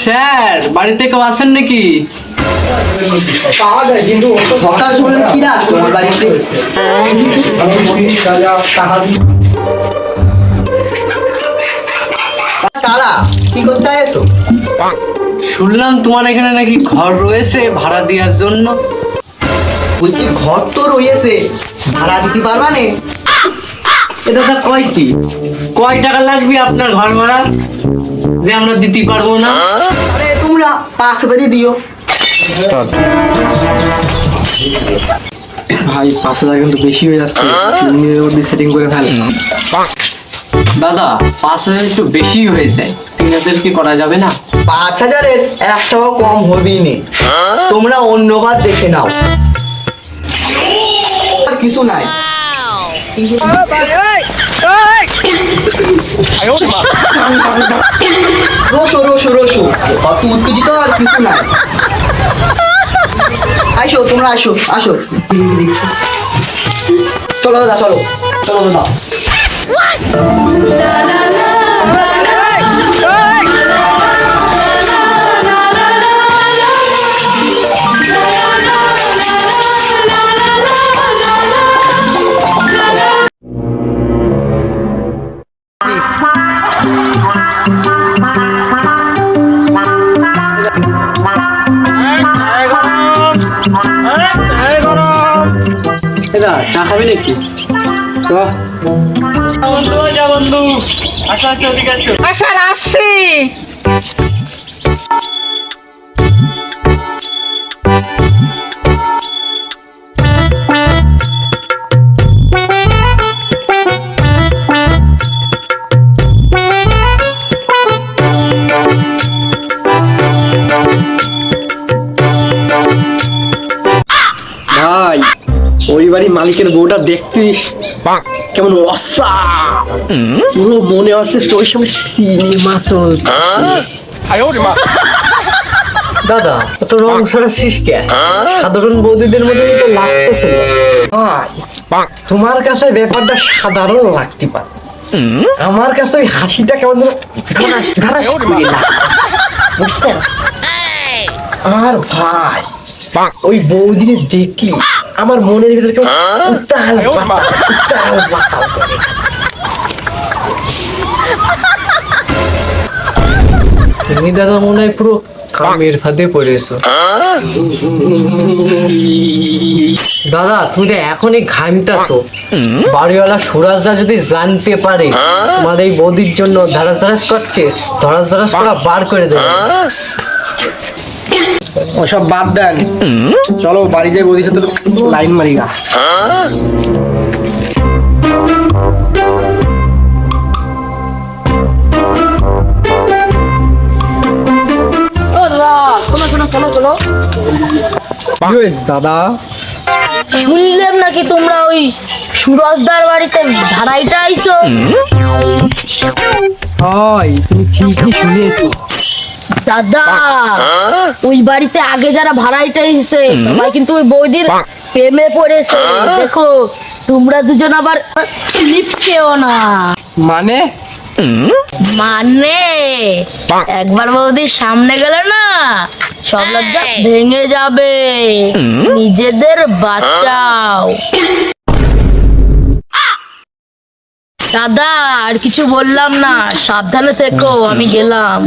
Sir, বাড়িতে কেউ আছেন নাকি? পাওয়া যায় কিন্তু সকাল সকাল কি না তোমার বাড়িতে তারা কি করতে এসো? শুনলাম তোমার এখানে নাকি ঘর রয়েছে ভাড়া দেওয়ার জন্য। বলছি ঘর তো রয়েছে, ভাড়া দিতে পারবা না? এটা তো কয় টাকা লাগবে আপনার ঘর ভাড়া যে আমরা দিতে পারবো না? আরে তোমরা 5,000 দিও। ভাই 5,000 কিন্তু বেশি হয়ে যাচ্ছে, নিজের মধ্যে সেটিং করে ফেল। দাদা 5,000 একটু বেশি হয়ে যায়, 3,000 কি করা যাবে না? 5,000-এর 1 টাকাও কম হবেই না, তোমরা অন্যবার দেখে নাও। আর কিছু নাই। রসো অত উত্তেজিত আর কিছু নাই। আসো তোমরা, আসো চলো দাদা, চলো দাদা। চা খাবে নাকি? বন্ধু আচ্ছা ঠিক আছে। স্যার আসছি। ভাই ওই বাড়ির মালিকের বউটা দেখতিস কেমন অসা, পুরো মনে হচ্ছে ওই সময় সিনেমা চলছে। দাদা অত রং ছড়াচ্ছিস কে? সাধারণ বৌদিদের মধ্যে তো লাগতেছে না। ভাই তোমার কাছে ব্যাপারটা সাধারণ লাগতে পারে, আমার কাছে ওই হাসিটা কেমন যেন ধারাস করে লাগে, বুঝছেন? আর ভাই ওই বৌদিরে দেখলি আমার মনের ভিতরে কেমন উত্তাল পাতাল করে। তুমি দাদা মনে হয় পুরো কামের ফাঁদে পড়েছো। দাদা তুমি তো এখনই ঘামতাছো, বাড়িওয়ালা সুরাজদা যদি জানতে পারে তোমার এই বৌদির জন্য ধারাস করছে, ধারাস করা বার করে দেবে। ওসব বাদ দেন, চলো বাড়ি যাই, বৌদির সাথে লাইন মারি গা। দাদা শুনলাম নাকি তোমরা ওই সুরজদার বাড়িতে ভাড়াইটা আইছো? হয় তুমি ঠিকই শুনেছো দাদা, ওই বাড়িতে আগে যারা ভাড়াইটা এসেছে সবাই কিন্তু ওই বৌদির প্রেমে পড়েছে। দেখো তোমরা দুজন আবার স্লিপ খেও না। মানে একবার বৌদির সামনে গেলে না সব লজ্জা ভেঙে যাবে। নিজেদের বাঁচাও। দাদা আর কিছু বললাম না, সাবধানে থেকো, আমি গেলাম।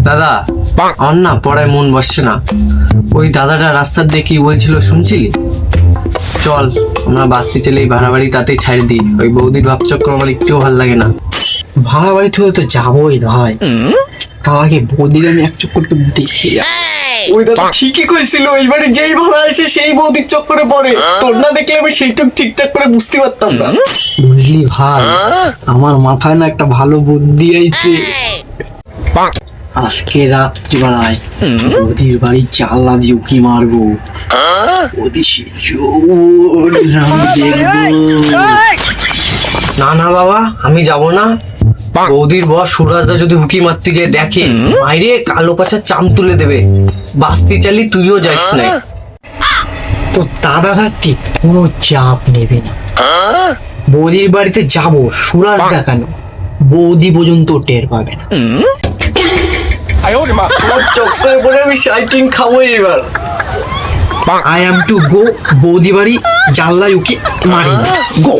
দাদা আমার না পড়ায় মন বসছে না। ওই দাদাটা রাস্তার দিয়ে কি বলছিল শুনছিলি? চল আমরা বাঁচতে চলে এই ভাড়া বাড়ি তাতেই ছাড়ি দিই, ওই বৌদির ভাবচক্র আমার একটুও ভালো লাগে না। ভাড়া বাড়ি থেকে তো যাবোই ভাই, তার আগে বৌদিকে আমি এক চক্কর দেখি। ওই দাদা ঠিকই কইছিল, ওই বাড়ি যেই ভাড়া আছে সেই বৌদির চক্করে পড়ে। তোর না দেখলে আমি সেইটুক ঠিকঠাক করে বুঝতে পারতাম না। বুঝলি ভাই, আমার মাথায় না একটা ভালো বুদ্ধি আইছে। আজকে রাত্রিবেলায় ওদের বাড়ি জানলা দিয়ে উকি মারবো, ওদের সে জোর আমি দেখবো। না না বাবা, আমি যাব না। বৌদির বস সুরাজদা যদি হুকি মারতে যায় দেখে, মাইরে কালো পাশা চাম তুলে দেবে। বাস্তি চালি তুইও যাস না। তো দাদা থাকতে কোনো চাপ নেবে না। বৌদির বাড়িতে যাব, সুরাজ দেখানো, বৌদি পর্যন্ত টের পাবে না। চক্করে পরে আমি সাইটিং খাবো এবার। আই অ্যাম টু গো, বৌদি বাড়ি জানলায় উকি মারি গো।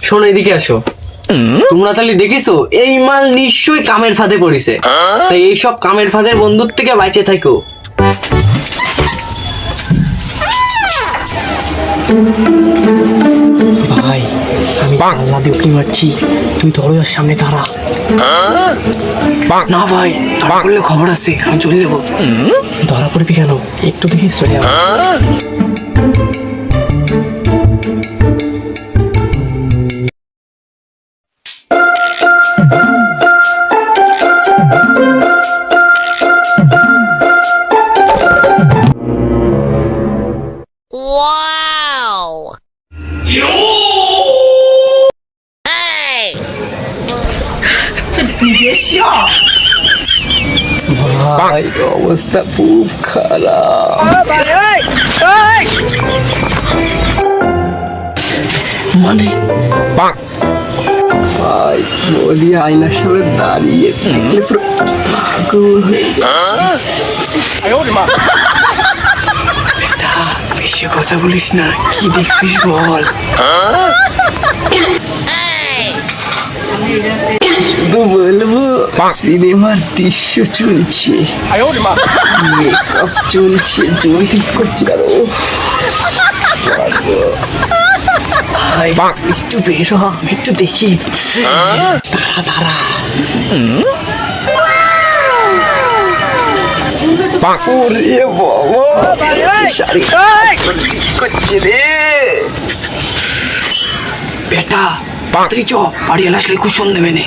শোনো এদিকে আসো। তোমরা তাহলে দেখিছো এই মাল নিশ্চয়ই কামের ফাঁদে পড়েছে। তাই এইসব কামের ফাঁদের বন্ধুর থেকে বাইচে থাকো। ভাই আমি জানলা দিয়ে উকি মারছি, তুই দরজার সামনে দাঁড়া। না ভাই, ধরা করলে খবর আছে, আমি চলে যাবো। ধরা পড়বি কেন? একটু দেখে চলে যাবো। ভাই অবস্থা খুব খারাপ। মানে ভাই বলি আয়নার সামনে দাঁড়িয়ে থাকলে পুরো পাগল হয়ে বেটা, বেশি কথা বলিস না। কি দেখছিস বল। শুধু বলবো সিনেমার দৃশ্য চলছে, মেকআপ চলছে, জল ঠিক করছে। আর ভাই একটু বেরো, আমি একটু দেখি। দাঁড়া দাঁড়া। ওরে বাবা, শাড়ি করছে রে। বেটা তাড়াতাড়ি চ, বাড়ি আসলে কুশন দেবে না।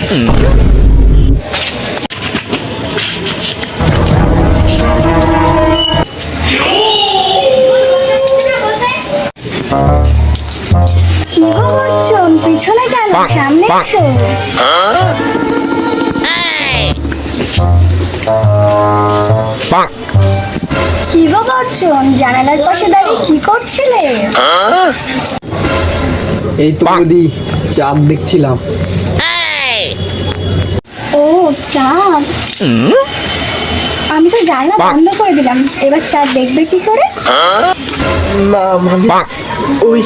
কি গো বচ্চন, পিছনে কেন? সামনে এসো। কি গো বচ্চন, জানালার পাশে দাঁড়িয়ে কি করছিলে? এই তো বৌদি, চাঁদ দেখছিলাম। ও চাঁদ, আমি তো জানলা বন্ধ করে দিলাম, এবার চাঁদ দেখবে কি করে? না মানে ওই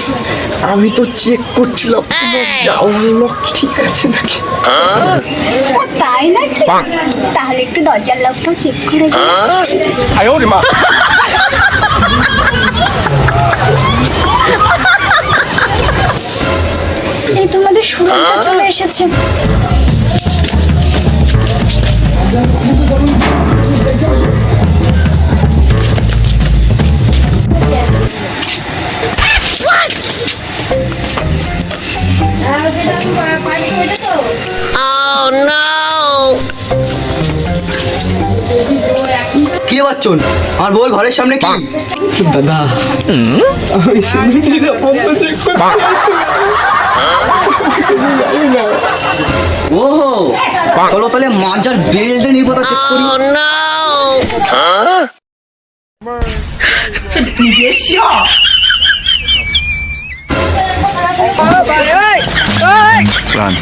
আমি তো চেক করছিলাম জানলা ঠিক আছে নাকি। ও তাই নাকি? তাহলে একটু দরজার লকটা চেক করে যাও। এই তোমাদের সুরজটা চলে এসেছে। কি রে বাচ্চন, আমার বউর ঘরের সামনে কি? দাদা আমি শুধু নিরাপত্তা চেক ও চলো তাহলে মাজার বেল্ট দিয়ে নিরাপত্তা চেক করি। Run.